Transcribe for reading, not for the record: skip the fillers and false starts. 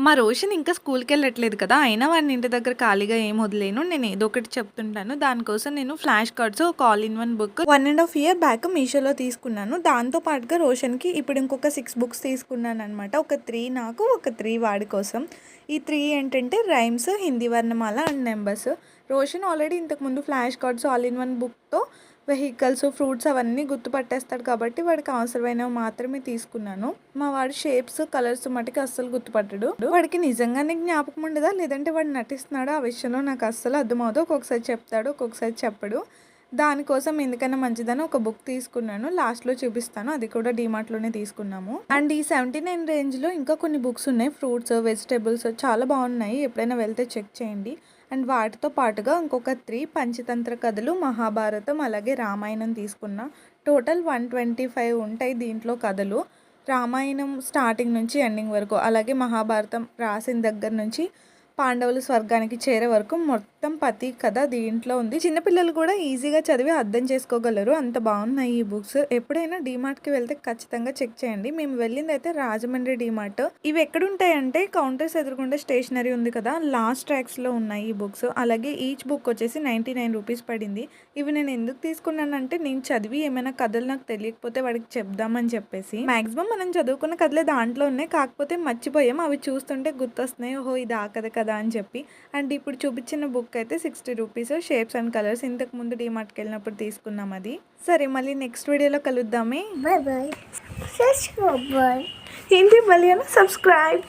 మా రోషన్ ఇంకా స్కూల్‌కెళ్ళట్లేదు కదా! అయినా వాడిని ఇంటి దగ్గర ఖాళీగా ఏం వదిలేయను. నేను ఏదో ఒకటి చెప్తుంటాను. దానికోసం నేను ఫ్లాష్ కార్డ్స్ ఒక all in one book 1½ year back మీషోలో తీసుకున్నాను. దాంతో పాటుగా రోషన్‌కి ఇప్పుడు ఇంకొక 6 బుక్స్ తీసుకున్నాననమాట. ఒక 3 నాకు, ఒక 3 వాడి కోసం. ఈ 3 ఏంటంటే రైమ్స్, హిందీ వర్ణమాల అండ్ నంబర్స్. రోషన్ ఆల్రెడీ ఇంతకుముందు flash cards all in one బుక్‌తో వెహికల్స్, ఫ్రూట్స్ అవన్నీ గుర్తుపట్టేస్తాడు కాబట్టి వాడికి అవసరమైనవి మాత్రమే తీసుకున్నాను. మా వాడు షేప్స్, కలర్స్ మటుకు అస్సలు గుర్తుపట్టడు. వాడికి నిజంగానే జ్ఞాపకం ఉండదా లేదంటే వాడు నటిస్తున్నాడా ఆ విషయంలో నాకు అస్సలు అర్థమవుతుంది. ఒక్కొక్కసారి చెప్తాడు, ఒక్కొక్కసారి చెప్పడు. దానికోసం ఎందుకైనా మంచిదని ఒక బుక్ తీసుకున్నాను. లాస్ట్లో చూపిస్తాను. అది కూడా డీమార్ట్లోనే తీసుకున్నాము. అండ్ ఈ 79 రేంజ్లో ఇంకా కొన్ని బుక్స్ ఉన్నాయి. ఫ్రూట్స్, వెజిటేబుల్స్ చాలా బాగున్నాయి. ఎప్పుడైనా వెళ్తే చెక్ చేయండి. అండ్ వాటితో పాటుగా ఇంకొక 3 పంచతంత్ర కథలు, మహాభారతం అలాగే రామాయణం తీసుకున్నా. టోటల్ 125 ఉంటాయి దీంట్లో కథలు. రామాయణం స్టార్టింగ్ నుంచి ఎండింగ్ వరకు, అలాగే మహాభారతం రాసిన దగ్గర నుంచి పాండవులు స్వర్గానికి చేరే వరకు మొత్తం ప్రతి కథ దీంట్లో ఉంది. చిన్నపిల్లలు కూడా ఈజీగా చదివి అర్థం చేసుకోగలరు. అంత బాగున్నాయి ఈ బుక్స్. ఎప్పుడైనా డీమార్ట్కి వెళ్తే ఖచ్చితంగా చెక్ చేయండి. మేము వెళ్ళింది అయితే రాజమండ్రి డీమార్ట్. ఇవి ఎక్కడుంటాయంటే కౌంటర్స్ ఎదురుగుండా స్టేషనరీ ఉంది కదా, లాస్ట్ ట్రాక్స్లో ఉన్నాయి ఈ బుక్స్. అలాగే ఈచ్ బుక్ వచ్చేసి 99 రూపీస్ పడింది. ఇవి నేను ఎందుకు తీసుకున్నానంటే నేను చదివి ఏమైనా కథలు నాకు తెలియకపోతే వాడికి చెప్దామని చెప్పేసి. మాక్సిమం మనం చదువుకున్న కథలే దాంట్లో ఉన్నాయి, కాకపోతే మర్చిపోయాం. అవి చూస్తుంటే గుర్తొస్తున్నాయి, ఓహో ఇది ఆ కథ కదా అని చెప్పి. అండ్ ఇప్పుడు చూపించిన బుక్ అయితే 60 రూపీస్. షేప్స్ అండ్ కలర్స్ ఇంతకు ముందు డీమార్ట్కి వెళ్ళినప్పుడు తీసుకున్నాం అది. సరే మళ్ళీ నెక్స్ట్ వీడియోలో కలుద్దామే. Bye bye. సబ్స్క్రైబ్. ఏంటి మళ్ళీ సబ్స్క్రైబ్.